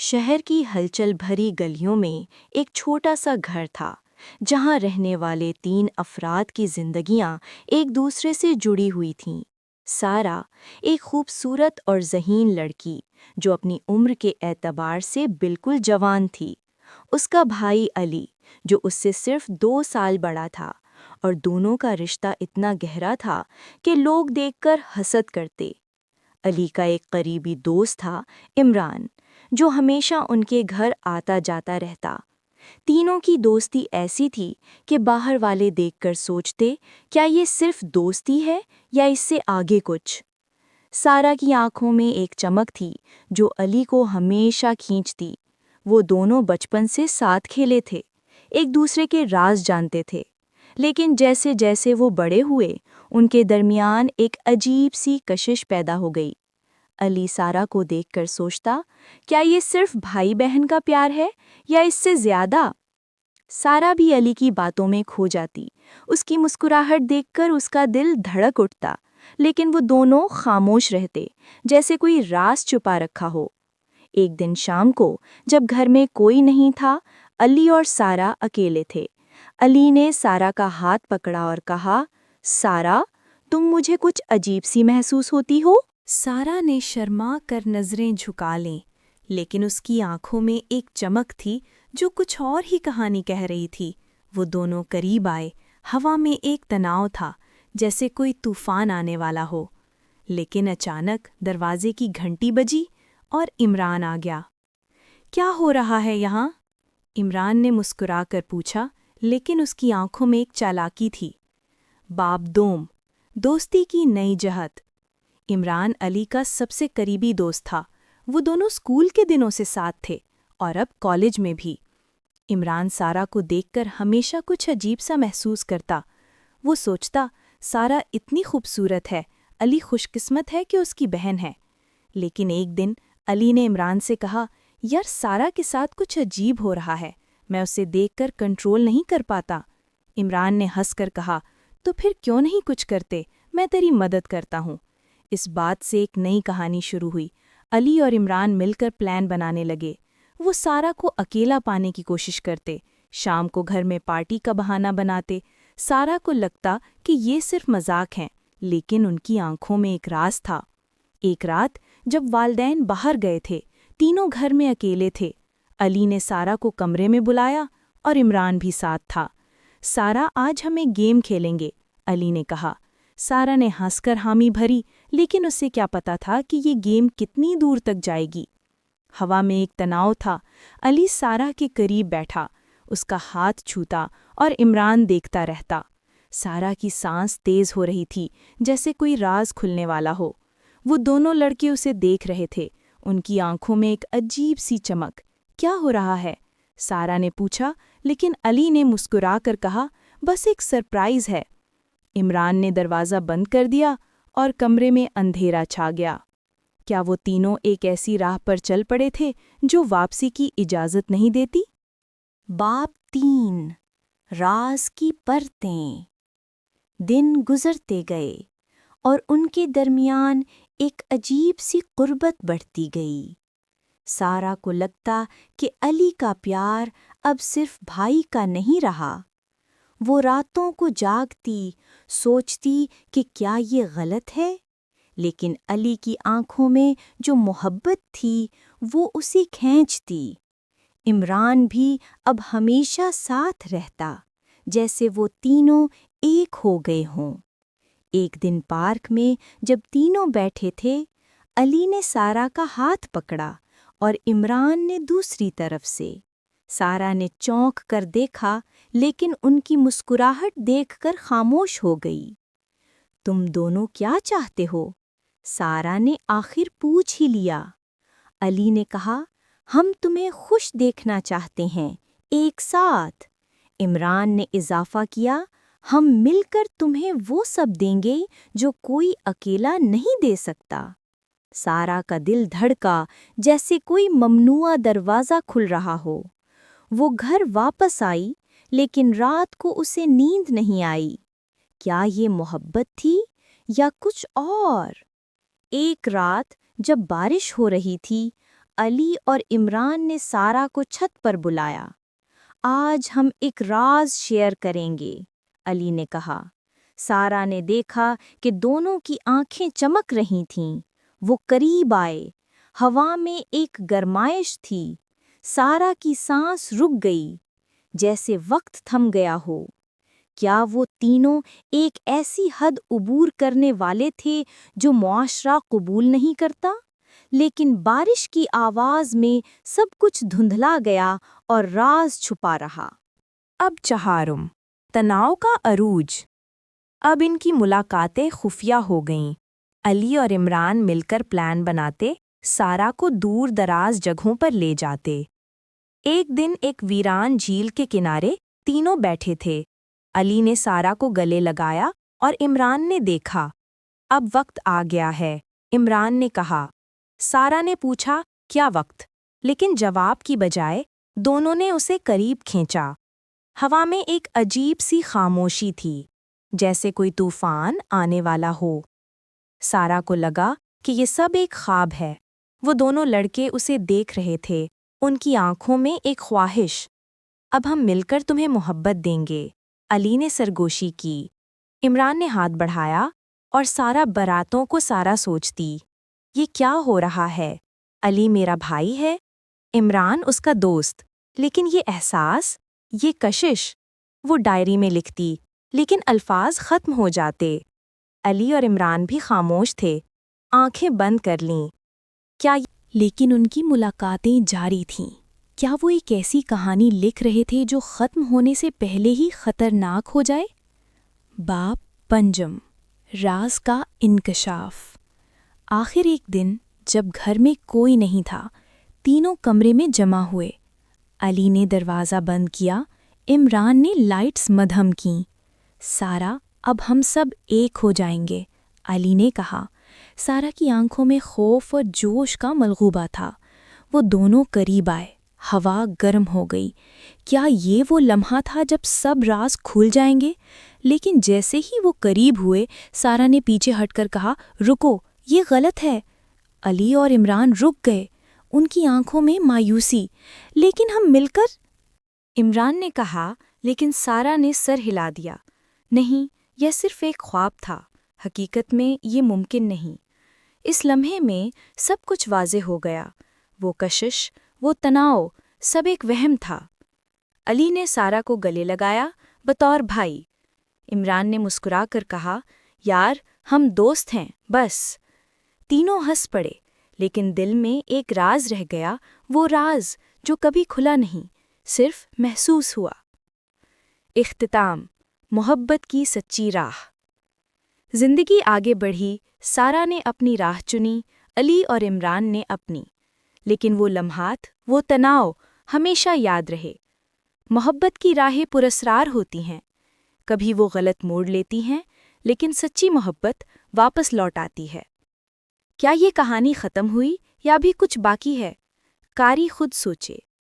شہر کی ہلچل بھری گلیوں میں ایک چھوٹا سا گھر تھا جہاں رہنے والے 3 افراد کی زندگیاں ایک دوسرے سے جڑی ہوئی تھیں۔ سارا، ایک خوبصورت اور ذہین لڑکی جو اپنی عمر کے اعتبار سے بالکل جوان تھی۔ اس کا بھائی علی جو اس سے صرف 2 سال بڑا تھا، اور دونوں کا رشتہ اتنا گہرا تھا کہ لوگ دیکھ کر حسد کرتے۔ علی کا ایک قریبی دوست تھا، عمران، جو ہمیشہ ان کے گھر آتا جاتا رہتا۔ تینوں کی دوستی ایسی تھی کہ باہر والے دیکھ کر سوچتے، کیا یہ صرف دوستی ہے یا اس سے آگے کچھ؟ سارا کی آنکھوں میں ایک چمک تھی جو علی کو ہمیشہ کھینچتی۔ وہ دونوں بچپن سے ساتھ کھیلے تھے، ایک دوسرے کے راز جانتے تھے، لیکن جیسے جیسے وہ بڑے ہوئے، ان کے درمیان ایک عجیب سی کشش پیدا ہو گئی۔ علی سارا کو دیکھ کر سوچتا، کیا یہ صرف بھائی بہن کا پیار ہے یا اس سے زیادہ؟ سارا بھی علی کی باتوں میں کھو جاتی، اس کی مسکراہٹ دیکھ کر اس کا دل دھڑک اٹھتا، لیکن وہ دونوں خاموش رہتے، جیسے کوئی راز چھپا رکھا ہو۔ ایک دن شام کو جب گھر میں کوئی نہیں تھا، علی اور سارا اکیلے تھے۔ علی نے سارا کا ہاتھ پکڑا اور کہا، سارا، تم مجھے کچھ عجیب سی محسوس ہوتی ہو؟ سارا نے شرما کر نظریں جھکا لیں، لیکن اس کی آنکھوں میں ایک چمک تھی جو کچھ اور ہی کہانی کہہ رہی تھی۔ وہ دونوں قریب آئے، ہوا میں ایک تناؤ تھا، جیسے کوئی طوفان آنے والا ہو۔ لیکن اچانک دروازے کی گھنٹی بجی اور عمران آ گیا۔ کیا ہو رہا ہے یہاں؟ عمران نے مسکرا کر پوچھا، لیکن اس کی آنکھوں میں ایک چالاکی تھی۔ باب دوم، دوستی کی نئی جہت۔ عمران علی کا سب سے قریبی دوست تھا، وہ دونوں اسکول کے دنوں سے ساتھ تھے اور اب کالج میں بھی۔ عمران سارا کو دیکھ کر ہمیشہ کچھ عجیب سا محسوس کرتا۔ وہ سوچتا، سارا اتنی خوبصورت ہے، علی خوش قسمت ہے کہ اس کی بہن ہے۔ لیکن ایک دن علی نے عمران سے کہا، یار سارا کے ساتھ کچھ عجیب ہو رہا ہے، میں اسے دیکھ کر کنٹرول نہیں کر پاتا۔ عمران نے ہنس کر کہا، تو پھر کیوں نہیں کچھ کرتے، میں تیری مدد کرتا ہوں۔ اس بات سے ایک نئی کہانی شروع ہوئی۔ علی اور عمران مل کر پلان بنانے لگے۔ وہ سارا کو اکیلا پانے کی کوشش کرتے، شام کو گھر میں پارٹی کا بہانہ بناتے۔ سارا کو لگتا کہ یہ صرف مذاق ہیں، لیکن ان کی آنکھوں میں ایک راز تھا۔ ایک رات جب والدین باہر گئے تھے، تینوں گھر میں اکیلے تھے۔ علی نے سارا کو کمرے میں بلایا اور عمران بھی ساتھ تھا۔ سارا، آج ہمیں گیم کھیلیں گے، علی نے کہا۔ سارا نے ہنس کر حامی بھری، لیکن اسے کیا پتا تھا کہ یہ گیم کتنی دور تک جائے گی۔ ہوا میں ایک تناؤ تھا۔ علی سارا کے قریب بیٹھا، اس کا ہاتھ چھوتا اور عمران دیکھتا رہتا۔ سارا کی سانس تیز ہو رہی تھی، جیسے کوئی راز کھلنے والا ہو۔ وہ دونوں لڑکے اسے دیکھ رہے تھے، ان کی آنکھوں میں ایک عجیب سی چمک۔ کیا ہو رہا ہے؟ سارا نے پوچھا، لیکن علی نے مسکرا کر کہا، بس ایک سرپرائز ہے۔ عمران نے دروازہ بند کر دیا اور کمرے میں اندھیرا چھا گیا۔ کیا وہ تینوں ایک ایسی راہ پر چل پڑے تھے جو واپسی کی اجازت نہیں دیتی؟ باب 3، راز کی پرتیں۔ دن گزرتے گئے اور ان کے درمیان ایک عجیب سی قربت بڑھتی گئی۔ سارا کو لگتا کہ علی کا پیار اب صرف بھائی کا نہیں رہا۔ وہ راتوں کو جاگتی، سوچتی کہ کیا یہ غلط ہے، لیکن علی کی آنکھوں میں جو محبت تھی وہ اسے کھینچتی۔ عمران بھی اب ہمیشہ ساتھ رہتا، جیسے وہ تینوں ایک ہو گئے ہوں۔ ایک دن پارک میں جب تینوں بیٹھے تھے، علی نے سارا کا ہاتھ پکڑا اور عمران نے دوسری طرف سے۔ سارا نے چونک کر دیکھا، لیکن ان کی مسکراہٹ دیکھ کر خاموش ہو گئی۔ تم دونوں کیا چاہتے ہو؟ سارا نے آخر پوچھ ہی لیا۔ علی نے کہا، ہم تمہیں خوش دیکھنا چاہتے ہیں، ایک ساتھ۔ عمران نے اضافہ کیا، ہم مل کر تمہیں وہ سب دیں گے جو کوئی اکیلا نہیں دے سکتا۔ سارا کا دل دھڑکا، جیسے کوئی ممنوعہ دروازہ کھل رہا ہو۔ وہ گھر واپس آئی، لیکن رات کو اسے نیند نہیں آئی۔ کیا یہ محبت تھی یا کچھ اور؟ ایک رات جب بارش ہو رہی تھی، علی اور عمران نے سارا کو چھت پر بلایا۔ آج ہم ایک راز شیئر کریں گے، علی نے کہا۔ سارا نے دیکھا کہ دونوں کی آنکھیں چمک رہی تھیں۔ وہ قریب آئے۔ ہوا میں ایک گرمائش تھی۔ سارا کی سانس رک گئی، جیسے وقت تھم گیا ہو۔ کیا وہ تینوں ایک ایسی حد عبور کرنے والے تھے جو معاشرہ قبول نہیں کرتا؟ لیکن بارش کی آواز میں سب کچھ دھندلا گیا اور راز چھپا رہا۔ اب چہارم، تناؤ کا عروج۔ اب ان کی ملاقاتیں خفیہ ہو گئیں۔ علی اور عمران مل کر پلان بناتے، سارا کو دور دراز جگہوں پر لے جاتے۔ ایک دن ایک ویران جھیل کے کنارے تینوں بیٹھے تھے۔ علی نے سارا کو گلے لگایا اور عمران نے دیکھا۔ اب وقت آ گیا ہے، عمران نے کہا۔ سارا نے پوچھا، کیا وقت؟ لیکن جواب کی بجائے دونوں نے اسے قریب کھینچا۔ ہوا میں ایک عجیب سی خاموشی تھی، جیسے کوئی طوفان آنے والا ہو۔ سارا کو لگا کہ یہ سب ایک خواب ہے۔ وہ دونوں لڑکے اسے دیکھ رہے تھے، ان کی آنکھوں میں ایک خواہش۔ اب ہم مل کر تمہیں محبت دیں گے، علی نے سرگوشی کی۔ عمران نے ہاتھ بڑھایا اور سارا براتوں کو سارا سوچتی۔ یہ کیا ہو رہا ہے؟ علی میرا بھائی ہے، عمران اس کا دوست، لیکن یہ احساس، یہ کشش۔ وہ ڈائری میں لکھتی، لیکن الفاظ ختم ہو جاتے۔ علی اور عمران بھی خاموش تھے، آنکھیں بند کر لیں۔ لیکن ان کی ملاقاتیں جاری تھیں۔ کیا وہ ایک ایسی کہانی لکھ رہے تھے جو ختم ہونے سے پہلے ہی خطرناک ہو جائے؟ باب پنجم، راز کا انکشاف۔ آخر ایک دن جب گھر میں کوئی نہیں تھا، تینوں کمرے میں جمع ہوئے۔ علی نے دروازہ بند کیا، عمران نے لائٹس مدھم کیں۔ سارا، اب ہم سب ایک ہو جائیں گے، علی نے کہا۔ سارا کی آنکھوں میں خوف اور جوش کا ملغوبہ تھا۔ وہ دونوں قریب آئے، ہوا گرم ہو گئی۔ کیا یہ وہ لمحہ تھا جب سب راز کھل جائیں گے؟ لیکن جیسے ہی وہ قریب ہوئے، سارا نے پیچھے ہٹ کر کہا، رکو، یہ غلط ہے۔ علی اور عمران رک گئے، ان کی آنکھوں میں مایوسی۔ لیکن ہم مل کر، عمران نے کہا، لیکن سارا نے سر ہلا دیا۔ نہیں، یہ صرف ایک خواب تھا، حقیقت میں یہ ممکن نہیں۔ اس لمحے میں سب کچھ واضح ہو گیا۔ وہ کشش، وہ تناؤ، سب ایک وہم تھا۔ علی نے سارا کو گلے لگایا، بطور بھائی۔ عمران نے مسکرا کر کہا، یار، ہم دوست ہیں، بس۔ تینوں ہنس پڑے، لیکن دل میں ایک راز رہ گیا، وہ راز جو کبھی کھلا نہیں، صرف محسوس ہوا۔ اختتام، محبت کی سچی راہ۔ زندگی آگے بڑھی، سارا نے اپنی راہ چنی، علی اور عمران نے اپنی۔ لیکن وہ لمحات، وہ تناؤ ہمیشہ یاد رہے۔ محبت کی راہیں پراسرار ہوتی ہیں، کبھی وہ غلط موڑ لیتی ہیں، لیکن سچی محبت واپس لوٹ آتی ہے۔ کیا یہ کہانی ختم ہوئی یا بھی کچھ باقی ہے؟ قاری خود سوچے۔